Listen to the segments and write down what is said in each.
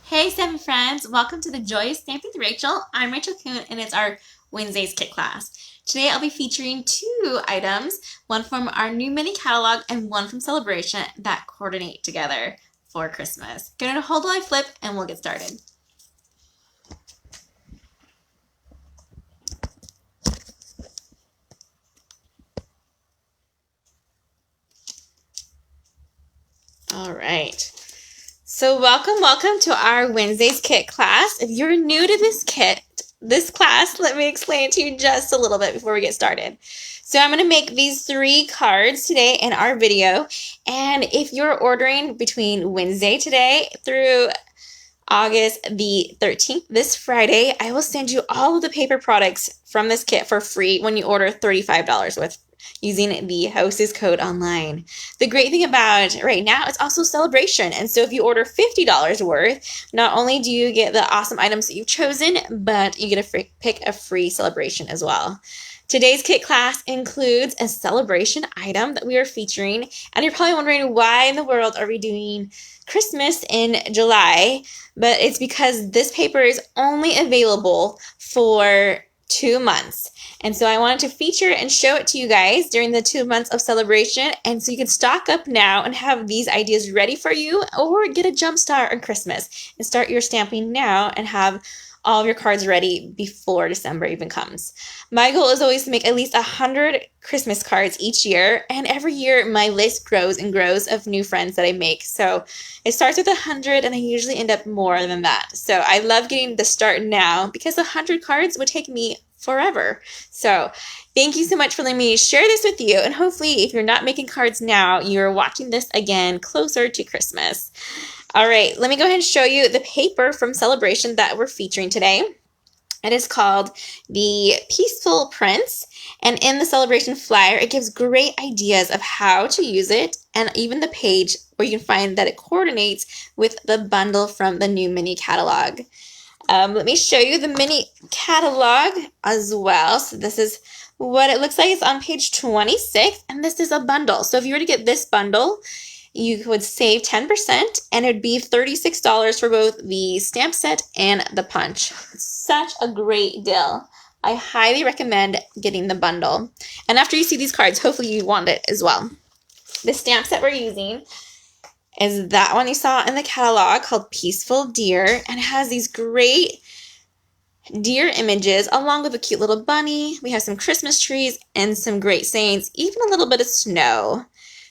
Hey Stampin' friends, welcome to the Joyous Stamping with Rachel. I'm Rachael Coon and it's our Wednesday's kit class. Today I'll be featuring two items, one from our new mini catalog and one from Sale-a-bration that coordinate together for Christmas. Go to hold while I flip and we'll get started. All right. So welcome to our Wednesday's kit class. If you're new to this class, let me explain it to you just a little bit before we get started. So I'm going to make these 3 cards today in our video. And if you're ordering between Wednesday today through August the 13th, this Friday, I will send you all of the paper products from this kit for free when you order $35 with using the hostess code online. The great thing about right now, it's also Sale-a-bration. And so if you order $50 worth, not only do you get the awesome items that you've chosen, but you get to pick a free Sale-a-bration as well. Today's kit class includes a Sale-a-bration item that we are featuring. And you're probably wondering, why in the world are we doing Christmas in July? But it's because this paper is only available for 2 months. And so I wanted to feature and show it to you guys during the 2 months of Sale-a-bration. And so you can stock up now and have these ideas ready for you, or get a jump start on Christmas and start your stamping now and have all of your cards ready before December even comes. My goal is always to make at least 100 Christmas cards each year, and every year my list grows and grows of new friends that I make. So it starts with 100 and I usually end up more than that. So I love getting the start now because 100 cards would take me forever. So thank you so much for letting me share this with you, and hopefully if you're not making cards now, you're watching this again closer to Christmas. All right, let me go ahead and show you the paper from Sale-a-bration that we're featuring today. It is called the Peaceful Prints, and in the Sale-a-bration flyer, it gives great ideas of how to use it, and even the page where you can find that it coordinates with the bundle from the new mini catalog. Let me show you the mini catalog as well. So this is what it looks like. It's on page 26, and this is a bundle. So if you were to get this bundle, you would save 10%, and it would be $36 for both the stamp set and the punch. Such a great deal. I highly recommend getting the bundle. And after you see these cards, hopefully you want it as well. The stamp set we're using is that one you saw in the catalog called Peaceful Deer, and it has these great deer images along with a cute little bunny. We have some Christmas trees and some great sayings, even a little bit of snow.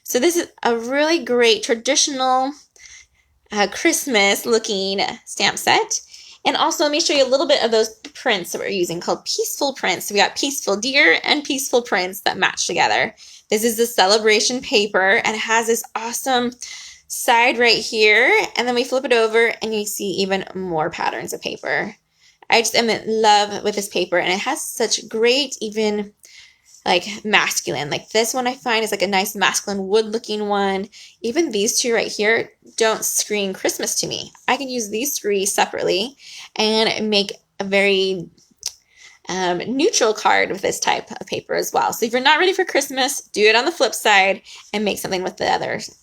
So this is a really great traditional Christmas looking stamp set. And also let me show you a little bit of those prints that we're using called Peaceful Prints. So we got Peaceful Deer and Peaceful Prints that match together. This is the Sale-a-bration paper, and it has this awesome side right here, and then we flip it over and you see even more patterns of paper. I just am in love with this paper, and it has such great, even like masculine, like this one I find is like a nice masculine wood looking one. Even these two right here don't scream Christmas to me. I can use these 3 separately and make a very neutral card with this type of paper as well. So if you're not ready for Christmas, do it on the flip side and make something with the others.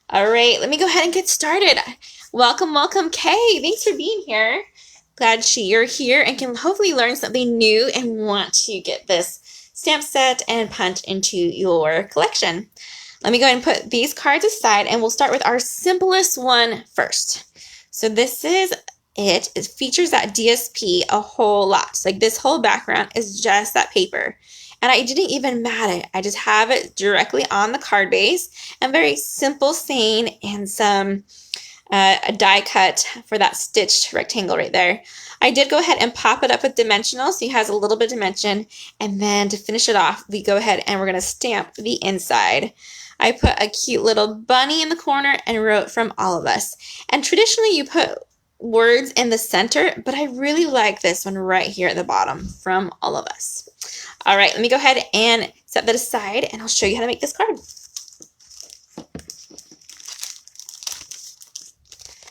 All right, let me go ahead and get started. Welcome, Kay. Thanks for being here. Glad you're here and can hopefully learn something new and want to get this stamp set and punch into your collection. Let me go ahead and put these cards aside, and we'll start with our simplest one first. So this is it. It features that DSP a whole lot. So like this whole background is just that paper. And I didn't even mat it. I just have it directly on the card base, and very simple saying and some a die cut for that stitched rectangle right there. I did go ahead and pop it up with dimensional, so it has a little bit of dimension. And then to finish it off, we go ahead and we're going to stamp the inside. I put a cute little bunny in the corner and wrote "From all of us." And traditionally you put words in the center, but I really like this one right here at the bottom, "From all of us." All right, let me go ahead and set that aside, and I'll show you how to make this card.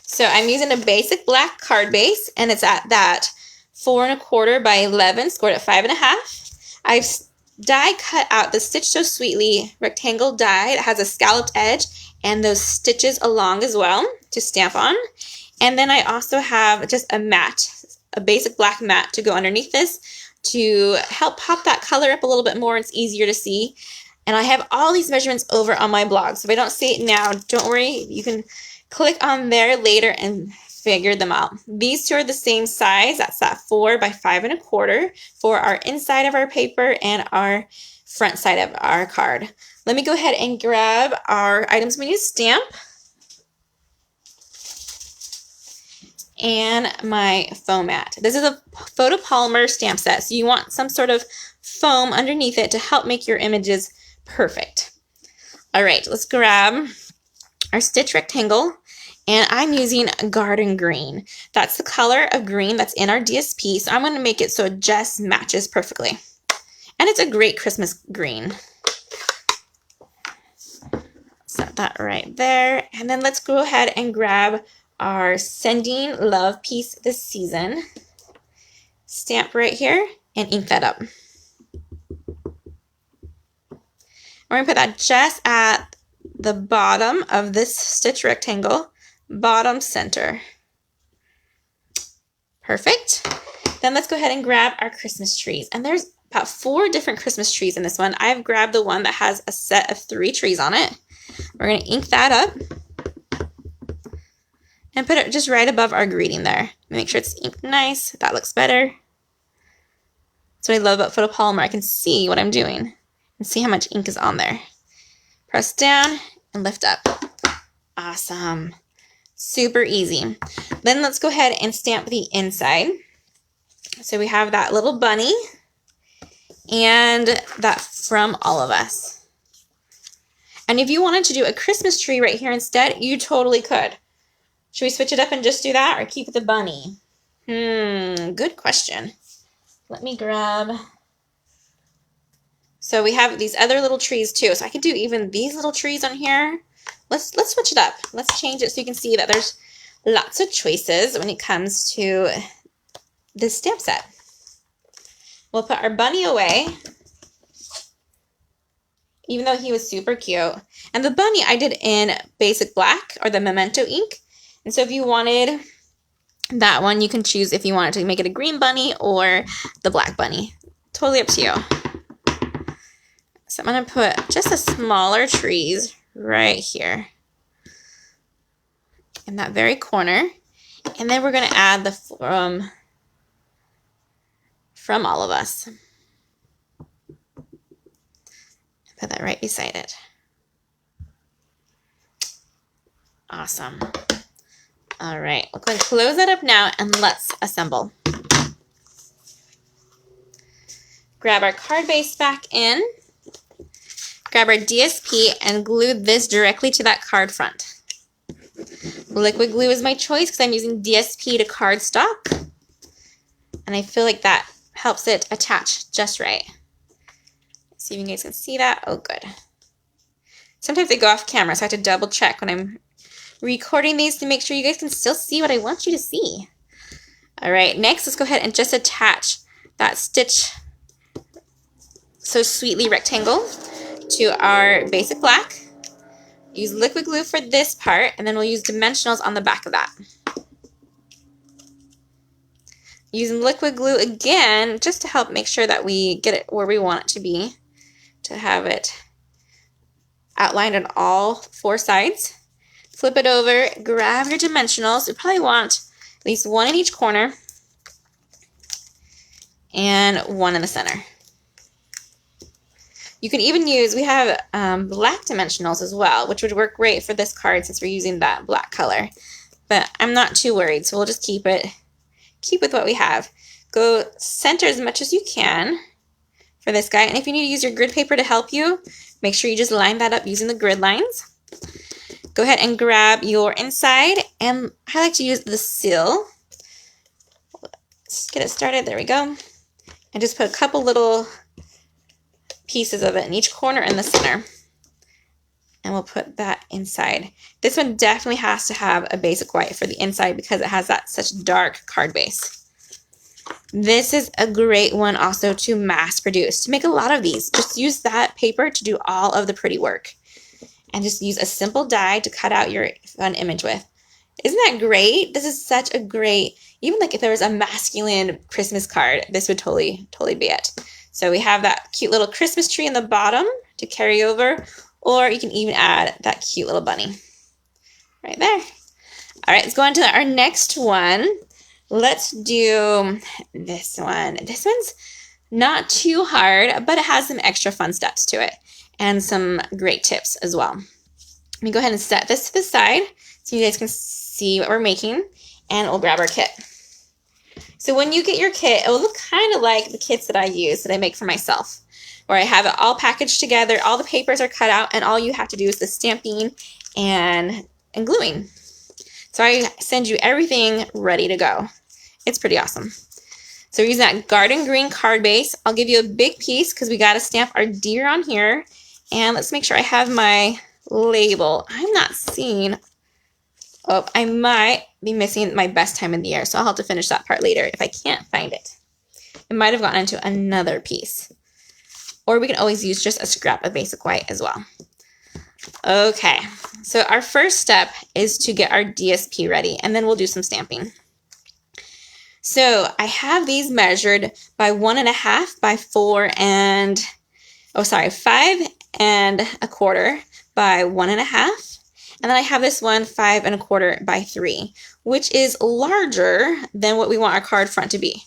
So I'm using a basic black card base, and it's at that 4 1/4 by 11, scored at 5 1/2. I've die cut out the Stitch So Sweetly rectangle die that has a scalloped edge and those stitches along as well to stamp on. And then I also have just a matte, a basic black matte to go underneath this to help pop that color up a little bit more. It's easier to see. And I have all these measurements over on my blog. So if I don't say it now, don't worry. You can click on there later and figure them out. These two are the same size. That's that 4 by 5 1/4 for our inside of our paper and our front side of our card. Let me go ahead and grab our items we need to stamp and my foam mat. This is a photopolymer stamp set, so you want some sort of foam underneath it to help make your images perfect. All right, let's grab our stitch rectangle, and I'm using garden green. That's the color of green that's in our DSP, so I'm going to make it so it just matches perfectly. And it's a great Christmas green. Set that right there, and then let's go ahead and grab our Sending Love piece this season. Stamp right here and ink that up. We're going to put that just at the bottom of this stitch rectangle, bottom center. Perfect. Then let's go ahead and grab our Christmas trees. And there's about 4 different Christmas trees in this one. I've grabbed the one that has a set of 3 trees on it. We're going to ink that up and put it just right above our greeting there. Make sure it's inked nice. That looks better. That's what I love about photopolymer. I can see what I'm doing and see how much ink is on there. Press down and lift up. Awesome. Super easy. Then let's go ahead and stamp the inside. So we have that little bunny and that From All of Us. And if you wanted to do a Christmas tree right here instead, you totally could. Should we switch it up and just do that or keep the bunny? Good question. Let me grab... So we have these other little trees too. So I could do even these little trees on here. Let's switch it up. Let's change it so you can see that there's lots of choices when it comes to this stamp set. We'll put our bunny away, even though he was super cute. And the bunny I did in basic black or the Memento ink. And so if you wanted that one, you can choose if you wanted to make it a green bunny or the black bunny. Totally up to you. So I'm going to put just a smaller trees right here in that very corner. And then we're going to add the From All of Us. Put that right beside it. Awesome. All right, we'll go and close that up now and let's assemble. Grab our card base back in. Grab our DSP and glue this directly to that card front. Liquid glue is my choice because I'm using DSP to cardstock. And I feel like that helps it attach just right. See if you guys can see that. Oh, good. Sometimes they go off camera, so I have to double check when I'm recording these to make sure you guys can still see what I want you to see. All right, next let's go ahead and just attach that Stitch So Sweetly rectangle to our basic black. Use liquid glue for this part, and then we'll use dimensionals on the back of that. Using liquid glue again, just to help make sure that we get it where we want it to be, to have it outlined on all 4 sides. Flip it over, grab your dimensionals. You probably want at least 1 in each corner and 1 in the center. You can even use, we have black dimensionals as well, which would work great for this card since we're using that black color. But I'm not too worried, so we'll just keep with what we have. Go center as much as you can for this guy. And if you need to use your grid paper to help you, make sure you just line that up using the grid lines. Go ahead and grab your inside, and I like to use the seal. Let's get it started. There we go. And just put a couple little pieces of it in each corner in the center. And we'll put that inside. This one definitely has to have a basic white for the inside because it has that such dark card base. This is a great one also to mass produce. To make a lot of these, just use that paper to do all of the pretty work. And just use a simple die to cut out your fun image with. Isn't that great? This is such a great, even like if there was a masculine Christmas card, this would totally be it. So we have that cute little Christmas tree in the bottom to carry over, or you can even add that cute little bunny right there. All right, let's go on to our next one. Let's do this one. This one's not too hard, but it has some extra fun steps to it and some great tips as well. Let me go ahead and set this to the side so you guys can see what we're making, and we'll grab our kit. So when you get your kit, it will look kind of like the kits that I use, that I make for myself, where I have it all packaged together, all the papers are cut out, and all you have to do is the stamping and gluing. So I send you everything ready to go. It's pretty awesome. So we're using that garden green card base. I'll give you a big piece because we got to stamp our deer on here. And let's make sure I have my label. I'm not seeing, oh, I might be missing my best time of the year. So I'll have to finish that part later if I can't find it. It might have gotten into another piece. Or we can always use just a scrap of basic white as well. Okay, so our first step is to get our DSP ready, and then we'll do some stamping. So I have these measured by 1.5 by 4 and, 5 1/4 by 1.5. And then I have this one 5 1/4 by 3, which is larger than what we want our card front to be.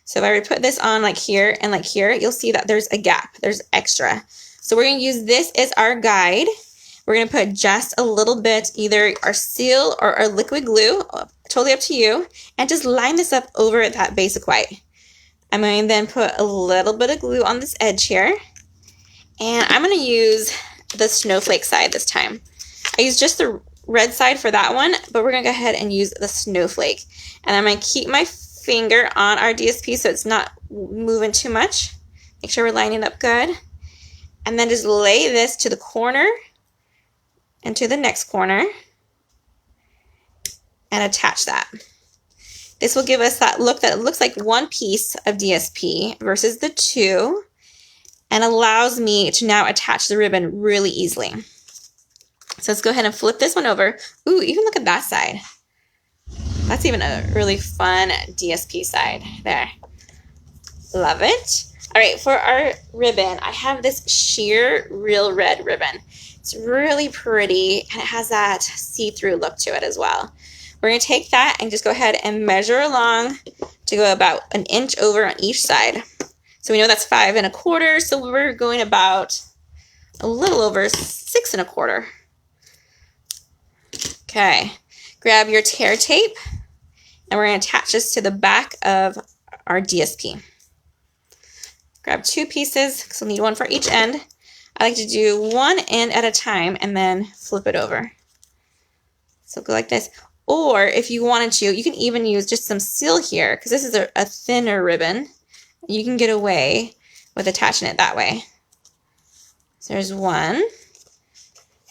So if I were to put this on like here and like here, you'll see that there's a gap, there's extra. So we're gonna use this as our guide. We're gonna put just a little bit, either our seal or our liquid glue, totally up to you, and just line this up over that basic white. I'm going to then put a little bit of glue on this edge here, and I'm going to use the snowflake side this time. I used just the red side for that one, but we're going to go ahead and use the snowflake. And I'm going to keep my finger on our DSP so it's not moving too much. Make sure we're lining up good. And then just lay this to the corner and to the next corner and attach that. This will give us that look that looks like one piece of DSP versus the two, and allows me to now attach the ribbon really easily. So let's go ahead and flip this one over. Ooh, even look at that side. That's even a really fun DSP side there. Love it. All right, for our ribbon, I have this sheer real red ribbon. It's really pretty, and it has that see-through look to it as well. We're going to take that and just go ahead and measure along to go about 1 inch over on each side. So we know that's 5 1/4, so we're going about a little over 6 1/4. Okay, grab your tear tape, and we're going to attach this to the back of our DSP. Grab 2 pieces, because we'll need one for each end. I like to do one end at a time and then flip it over. So go like this. Or if you wanted to, you can even use just some seal here, because this is a thinner ribbon. You can get away with attaching it that way. So there's one.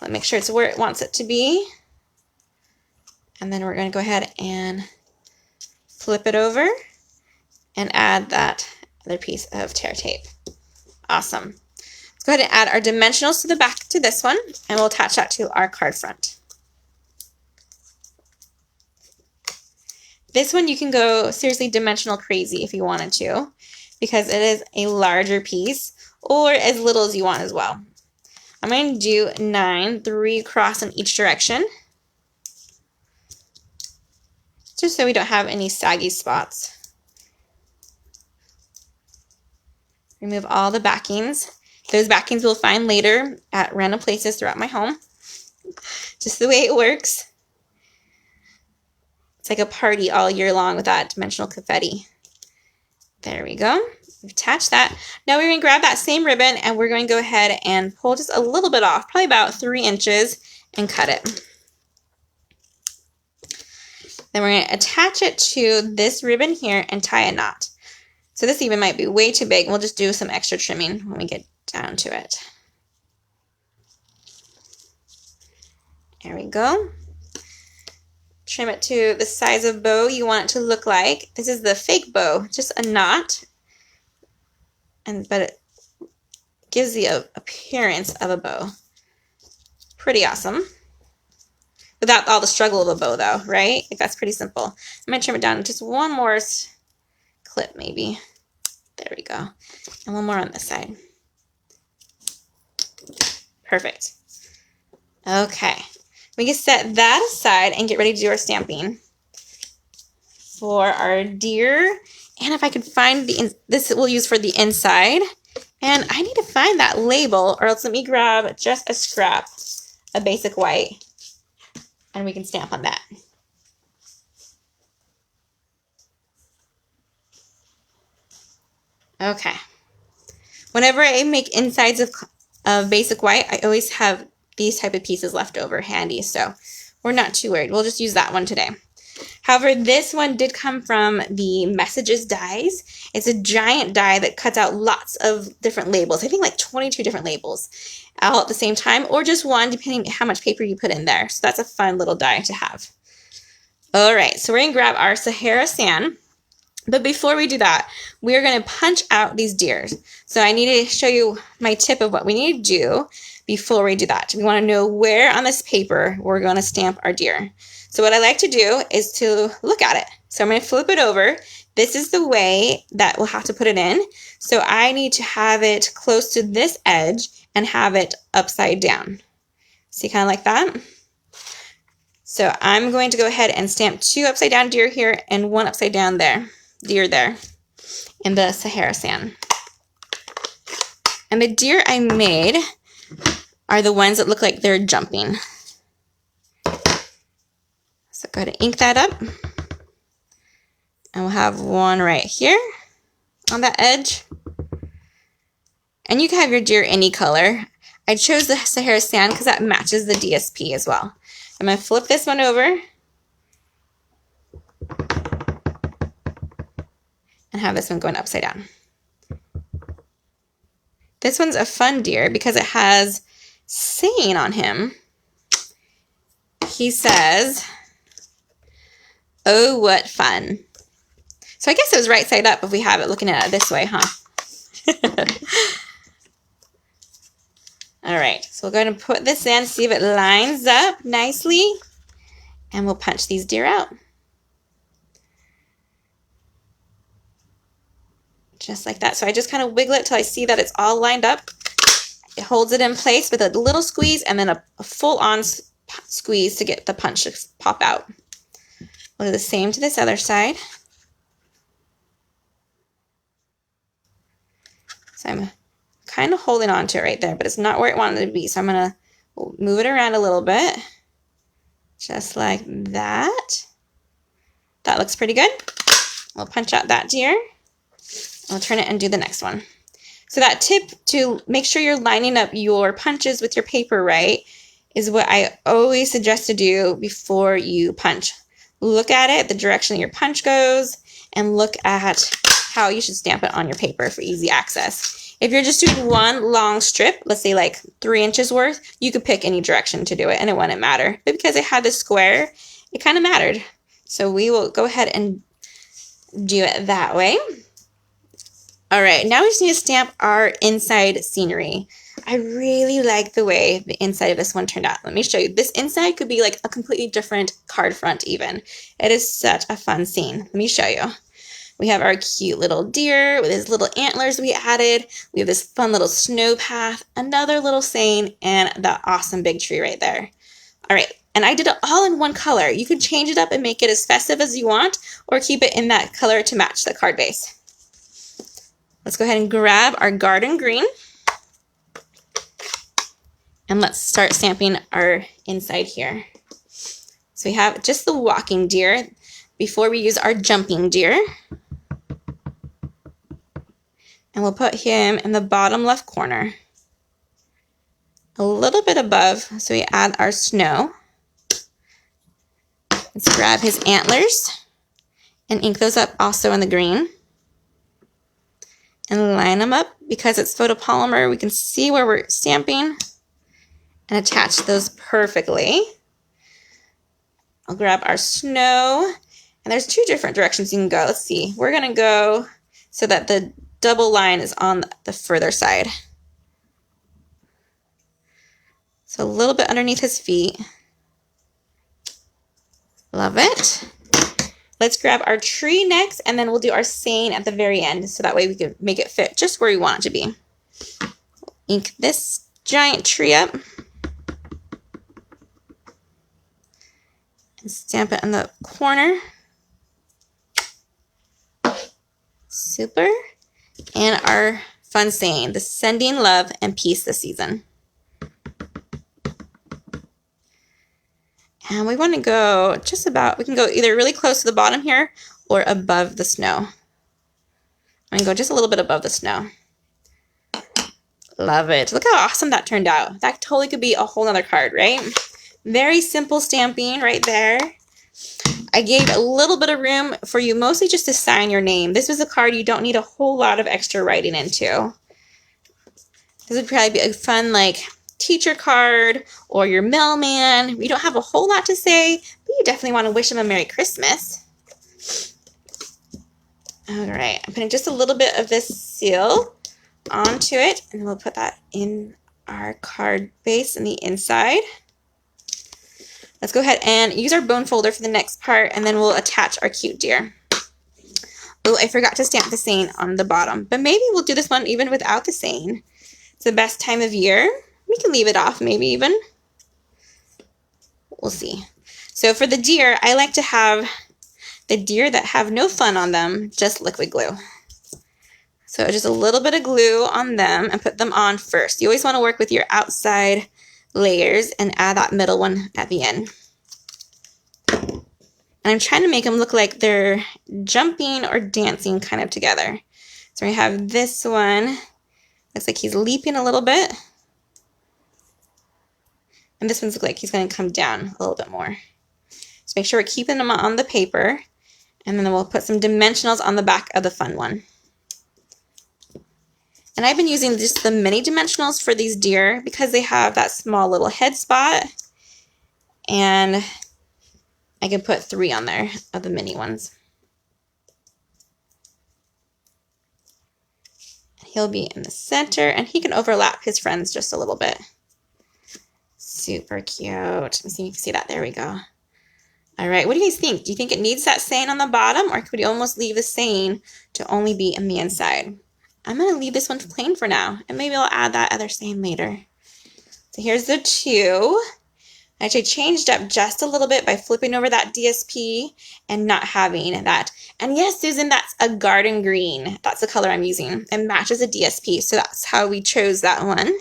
Let me make sure it's where it wants it to be. And then we're going to go ahead and flip it over and add that other piece of tear tape. Awesome. Let's go ahead and add our dimensionals to the back to this one, and we'll attach that to our card front. This one you can go seriously dimensional crazy if you wanted to, because it is a larger piece, or as little as you want as well. I'm going to do 9, 3 across in each direction, just so we don't have any saggy spots. Remove all the backings. Those backings we'll find later at random places throughout my home. Just the way it works. It's like a party all year long with that dimensional confetti. There we go. We've attached that. Now we're going to grab that same ribbon, and we're going to go ahead and pull just a little bit off, probably about 3 inches, and cut it. Then we're going to attach it to this ribbon here and tie a knot. So this even might be way too big. We'll just do some extra trimming when we get down to it. There we go. Trim it to the size of bow you want it to look like. This is the fake bow, just a knot, but it gives the appearance of a bow. Pretty awesome. without all the struggle of a bow though, right? Like that's pretty simple. I'm gonna trim it down just one more clip maybe. There we go. And one more on this side. Perfect. Okay. We can set that aside and get ready to do our stamping for our deer. And if I could find this we'll use for the inside. And I need to find that label, or else let me grab just a scrap of basic white and we can stamp on that. Okay. Whenever I make insides of basic white, I always have these type of pieces left over handy, so we're not too worried. We'll just use that one today. However, this one did come from the Messages dies. It's a giant die that cuts out lots of different labels. I think like 22 different labels all at the same time, or just one, depending how much paper you put in there. So that's a fun little die to have. All right, so we're gonna grab our Sahara sand. But before we do that, we're gonna punch out these deers. So I need to show you my tip of what we need to do before we do that. We wanna know where on this paper we're gonna stamp our deer. So what I like to do is to look at it. So I'm going to flip it over. This is the way that we'll have to put it in. So I need to have it close to this edge and have it upside down. See, kind of like that? So I'm going to go ahead and stamp 2 upside down deer here and 1 upside down deer there in the Sahara sand. And the deer I made are the ones that look like they're jumping. So go ahead and ink that up. And we'll have one right here on that edge. And you can have your deer any color. I chose the Sahara sand because that matches the DSP as well. I'm going to flip this one over and have this one going upside down. This one's a fun deer because it has saying on him. He says, "Oh, what fun." So I guess it was right side up if we have it looking at it this way, huh? All right, so we'll go ahead and put this in, see if it lines up nicely, and we'll punch these deer out. Just like that. So I just kind of wiggle it till I see that it's all lined up. It holds it in place with a little squeeze and then a full-on squeeze to get the punch to pop out. We'll do the same to this other side. So I'm kind of holding on to it right there, but it's not where it wanted to be. So I'm going to move it around a little bit, just like that. That looks pretty good. We'll punch out that deer. I'll turn it and do the next one. So that tip to make sure you're lining up your punches with your paper right is what I always suggest to do before you punch. Look at it, the direction that your punch goes, and look at how you should stamp it on your paper for easy access. If you're just doing one long strip, let's say like 3 inches worth, you could pick any direction to do it and it wouldn't matter. But because it had this square, it kind of mattered. So we will go ahead and do it that way. All right, now we just need to stamp our inside scenery. I really like the way the inside of this one turned out. Let me show you. This inside could be like a completely different card front even. It is such a fun scene. Let me show you. We have our cute little deer with his little antlers we added. We have this fun little snow path, another little saying, and that awesome big tree right there. All right, and I did it all in one color. You can change it up and make it as festive as you want, or keep it in that color to match the card base. Let's go ahead and grab our garden green. And let's start stamping our inside here. So we have just the walking deer before we use our jumping deer. And we'll put him in the bottom left corner. A little bit above, so we add our snow. Let's grab his antlers and ink those up also in the green. And line them up. Because it's photopolymer, we can see where we're stamping and attach those perfectly. I'll grab our snow, and there's 2 different directions you can go. Let's see. We're going to go so that the double line is on the further side. So a little bit underneath his feet. Love it. Let's grab our tree next, and then we'll do our saying at the very end, so that way we can make it fit just where we want it to be. Ink this giant tree up. And stamp it in the corner. Super. And our fun saying, the sending love and peace this season. And we want to go just about, we can go either really close to the bottom here or above the snow. I'm going to go just a little bit above the snow. Love it. Look how awesome that turned out. That totally could be a whole nother card, right? Very simple stamping right there. I gave a little bit of room for you mostly just to sign your name. This was a card you don't need a whole lot of extra writing into. This would probably be a fun like teacher card or your mailman. We don't have a whole lot to say, but you definitely want to wish them a Merry Christmas. All right, I'm putting just a little bit of this seal onto it, and we'll put that in our card base in the inside. Let's go ahead and use our bone folder for the next part, and then we'll attach our cute deer. Oh, I forgot to stamp the saying on the bottom, but maybe we'll do this one even without the saying. It's the best time of year. We can leave it off maybe even. We'll see. So for the deer, I like to have the deer that have no fun on them, just liquid glue. So just a little bit of glue on them and put them on first. You always want to work with your outside layers and add that middle one at the end. And I'm trying to make them look like they're jumping or dancing kind of together. So we have this one. Looks like he's leaping a little bit. And this one's look like he's going to come down a little bit more. So make sure we're keeping them on the paper. And then we'll put some dimensionals on the back of the fun one. And I've been using just the mini dimensionals for these deer because they have that small little head spot. And I can put 3 on there of the mini ones. He'll be in the center, and he can overlap his friends just a little bit. Super cute. Let me see if you can see that. There we go. All right, what do you guys think? Do you think it needs that saying on the bottom, or could we almost leave the saying to only be in the inside? I'm going to leave this one plain for now, and maybe I'll add that other saying later. So here's the 2. I actually changed up just a little bit by flipping over that DSP and not having that. And yes, Susan, that's a garden green. That's the color I'm using. It matches a DSP, so that's how we chose that one.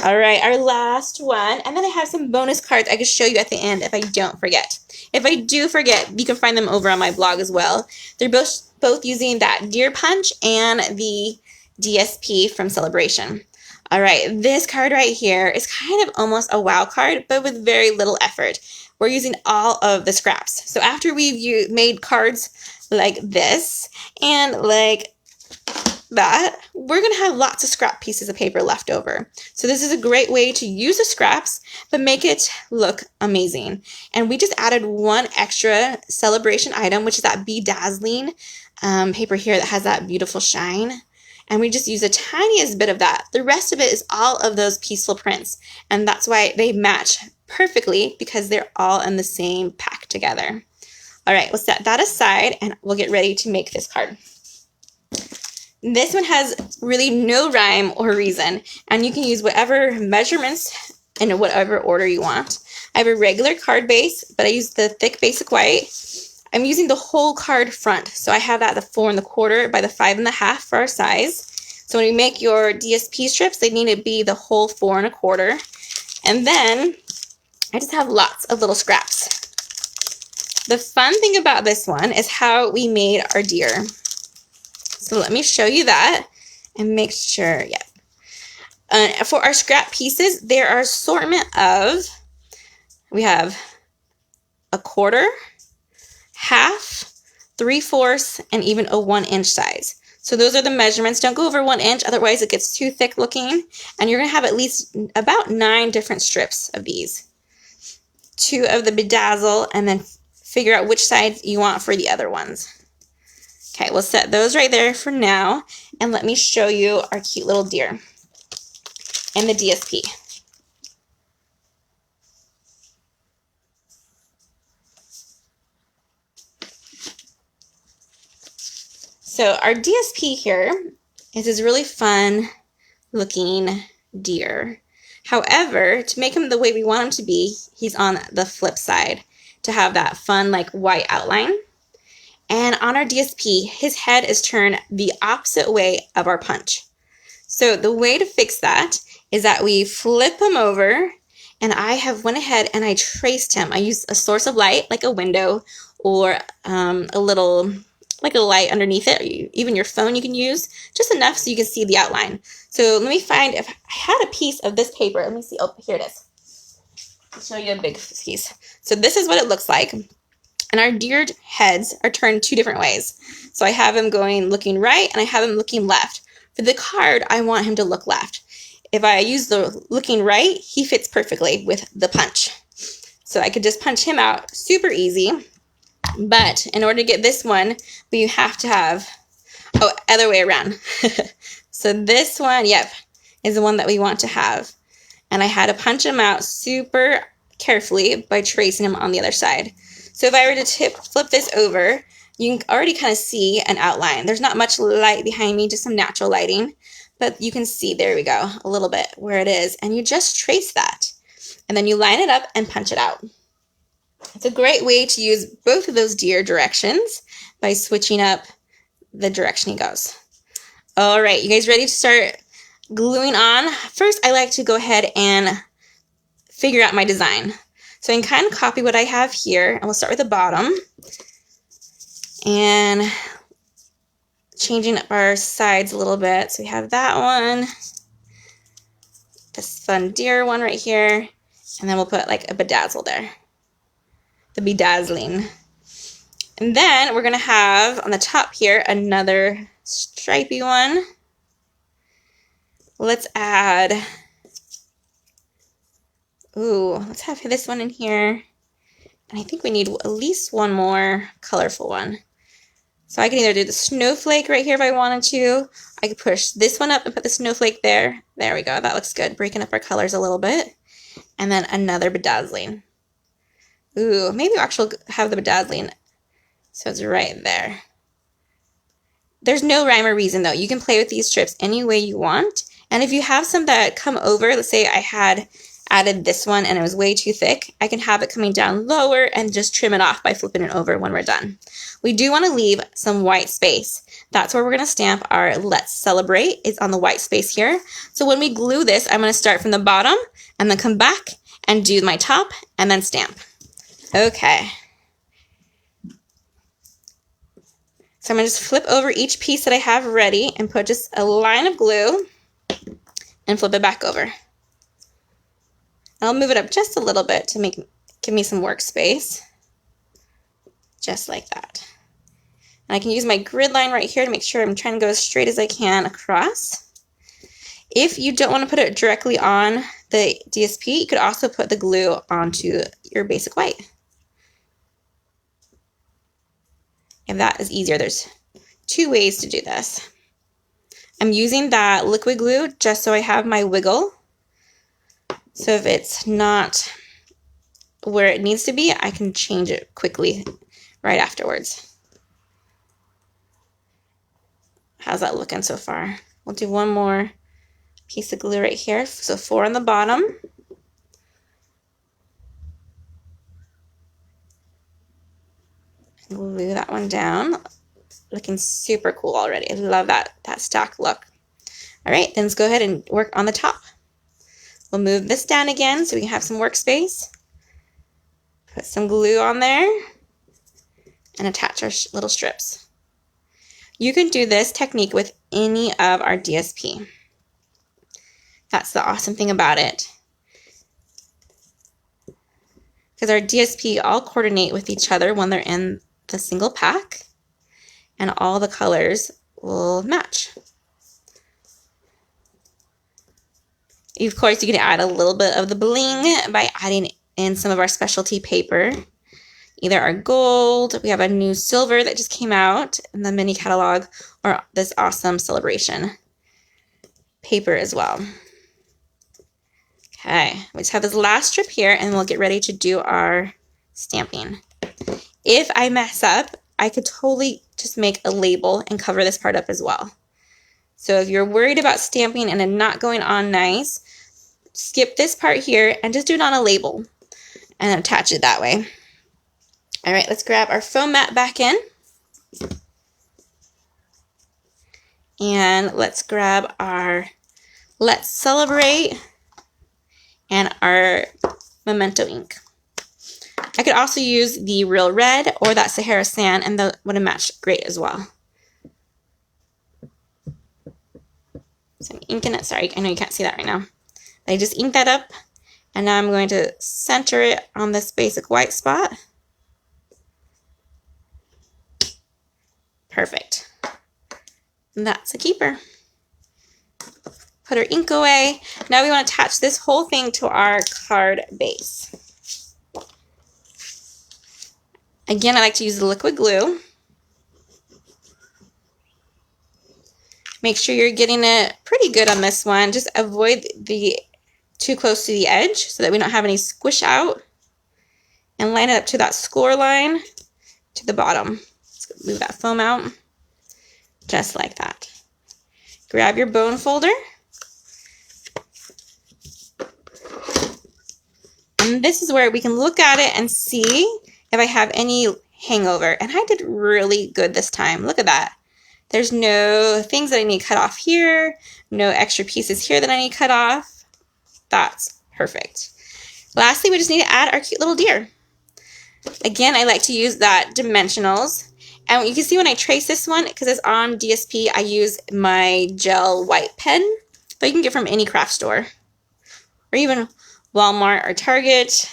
All right, our last one. And then I have some bonus cards I can show you at the end if I don't forget. If I do forget, you can find them over on my blog as well. They're both using that Deer Punch and the DSP from Sale-a-bration. All right, this card right here is kind of almost a wow card, but with very little effort. We're using all of the scraps. So after we've made cards like this and like that, we're going to have lots of scrap pieces of paper left over. So this is a great way to use the scraps, but make it look amazing. And we just added one extra Sale-a-bration item, which is that bedazzling paper here that has that beautiful shine. And we just use the tiniest bit of that. The rest of it is all of those peaceful prints. And that's why they match perfectly, because they're all in the same pack together. All right, we'll set that aside and we'll get ready to make this card. This one has really no rhyme or reason, and you can use whatever measurements in whatever order you want. I have a regular card base, but I use the thick basic white. I'm using the whole card front, so I have that the 4 1/4 by the 5 1/2 for our size. So when you make your DSP strips, they need to be the whole 4 1/4. And then I just have lots of little scraps. The fun thing about this one is how we made our deer. So let me show you that and make sure, yeah. For our scrap pieces, there are assortment of, we have 1/4, 1/2, 3/4, and even a 1 inch size. So those are the measurements. Don't go over 1 inch, otherwise it gets too thick looking. And you're gonna have at least about 9 different strips of these. 2 of the bedazzle, and then figure out which side you want for the other ones. Okay, we'll set those right there for now, and let me show you our cute little deer and the DSP. So our DSP here is this really fun looking deer. However, to make him the way we want him to be, he's on the flip side to have that fun like white outline. And on our DSP, his head is turned the opposite way of our punch. So the way to fix that is that we flip him over, and I have went ahead and I traced him. I used a source of light like a window or a little like a light underneath it, or even your phone you can use, just enough so you can see the outline. So let me find if I had a piece of this paper. Let me see. Oh, here it is. I'll show you a big piece. So this is what it looks like. And our deer heads are turned two different ways. So I have him looking right, and I have him looking left. For the card, I want him to look left. If I use the looking right, he fits perfectly with the punch. So I could just punch him out super easy. But in order to get this one, we have to have, other way around. So this one, yep, is the one that we want to have. And I had to punch him out super carefully by tracing him on the other side. So if I were to flip this over, you can already kind of see an outline. There's not much light behind me, just some natural lighting. But you can see, there we go, a little bit where it is. And you just trace that. And then you line it up and punch it out. It's a great way to use both of those deer directions by switching up the direction he goes. All right, you guys ready to start gluing on? First, I like to go ahead and figure out my design. So I can kind of copy what I have here, and we'll start with the bottom. And changing up our sides a little bit. So we have that one, this fun deer one right here, and then we'll put like a bedazzle there. The bedazzling. And then we're going to have on the top here another stripy one. Let's add, let's have this one in here. And I think we need at least one more colorful one. So I can either do the snowflake right here if I wanted to. I could push this one up and put the snowflake there. There we go. That looks good. Breaking up our colors a little bit. And then another bedazzling. Maybe we'll actually have the bedazzling so it's right there. There's no rhyme or reason though. You can play with these strips any way you want. And if you have some that come over, let's say I had added this one and it was way too thick, I can have it coming down lower and just trim it off by flipping it over when we're done. We do want to leave some white space. That's where we're going to stamp our Let's Celebrate. It's on the white space here. So when we glue this, I'm going to start from the bottom and then come back and do my top and then stamp. Okay. So I'm going to just flip over each piece that I have ready and put just a line of glue and flip it back over. I'll move it up just a little bit to give me some workspace. Just like that. And I can use my grid line right here to make sure I'm trying to go as straight as I can across. If you don't want to put it directly on the DSP, you could also put the glue onto your basic white. If that is easier, there's two ways to do this. I'm using that liquid glue just so I have my wiggle. So if it's not where it needs to be, I can change it quickly right afterwards. How's that looking so far? We'll do one more piece of glue right here. So 4 on the bottom. Glue that one down. Looking super cool already. I love that stack look. All right, then let's go ahead and work on the top. We'll move this down again so we can have some workspace. Put some glue on there and attach our little strips. You can do this technique with any of our DSP. That's the awesome thing about it. Because our DSP all coordinate with each other when they're in the single pack, and all the colors will match. Of course, you can add a little bit of the bling by adding in some of our specialty paper. Either our gold, we have a new silver that just came out in the mini catalog, or this awesome celebration paper as well. Okay, we just have this last strip here and we'll get ready to do our stamping. If I mess up, I could totally just make a label and cover this part up as well. So if you're worried about stamping and it not going on nice, skip this part here and just do it on a label and attach it that way. All right, let's grab our foam mat back in. And let's grab our Let's Celebrate and our Memento ink. I could also use the Real Red or that Sahara Sand, and that would have matched great as well. So I'm inking it. Sorry, I know you can't see that right now. I just inked that up, and now I'm going to center it on this basic white spot. Perfect. And that's a keeper. Put our ink away. Now we want to attach this whole thing to our card base. Again, I like to use the liquid glue. Make sure you're getting it pretty good on this one. Just avoid the too close to the edge so that we don't have any squish out. And line it up to that score line to the bottom. Let's move that foam out. Just like that. Grab your bone folder. And this is where we can look at it and see if I have any hangover. And I did really good this time. Look at that. There's no things that I need cut off here. No extra pieces here that I need cut off. That's perfect. Lastly, we just need to add our cute little deer. Again, I like to use that dimensionals. And you can see when I trace this one, because it's on DSP, I use my gel white pen. But you can get from any craft store. Or even Walmart or Target.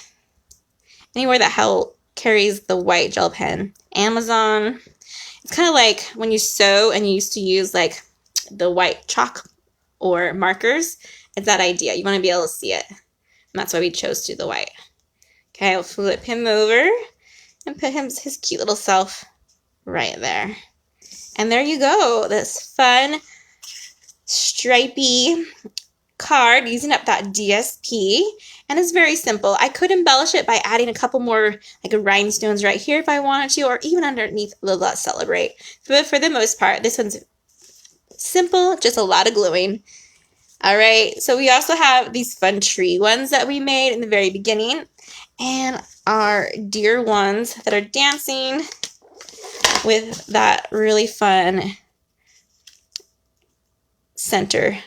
Anywhere that carries the white gel pen. Amazon. It's kind of like when you sew and you used to use like the white chalk or markers. It's that idea. You want to be able to see it. And that's why we chose to do the white. Okay, I'll flip him over and put his cute little self right there. And there you go. This fun, stripy card using up that DSP. And it's very simple. I could embellish it by adding a couple more like rhinestones right here if I wanted to, or even underneath the Let's Celebrate. But for the most part, this one's simple, just a lot of gluing. All right, so we also have these fun tree ones that we made in the very beginning, and our deer ones that are dancing with that really fun center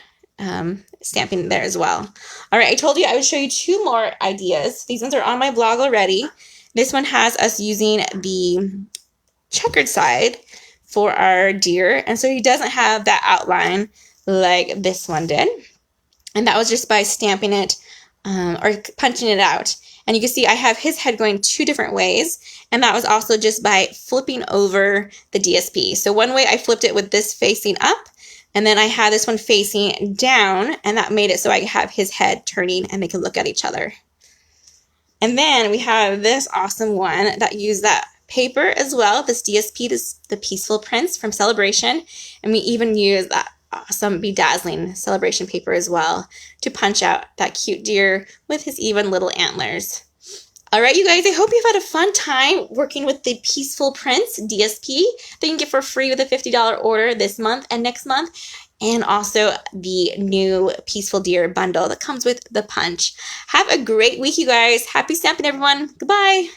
stamping there as well. All right, I told you I would show you two more ideas. These ones are on my blog already. This one has us using the checkered side for our deer, and so he doesn't have that outline like this one did. And that was just by stamping it or punching it out. And you can see I have his head going two different ways, and that was also just by flipping over the DSP. So one way I flipped it with this facing up, and then I had this one facing down, and that made it so I could have his head turning and they could look at each other. And then we have this awesome one that used that paper as well, this DSP, the Peaceful Prince from Sale-a-bration, and we even use that awesome bedazzling Sale-a-bration paper as well to punch out that cute deer with his even little antlers. All right, you guys, I hope you've had a fun time working with the Peaceful Prince DSP that you can get for free with a $50 order this month and next month, and also the new Peaceful Deer bundle that comes with the punch. Have a great week, you guys. Happy stamping, everyone. Goodbye.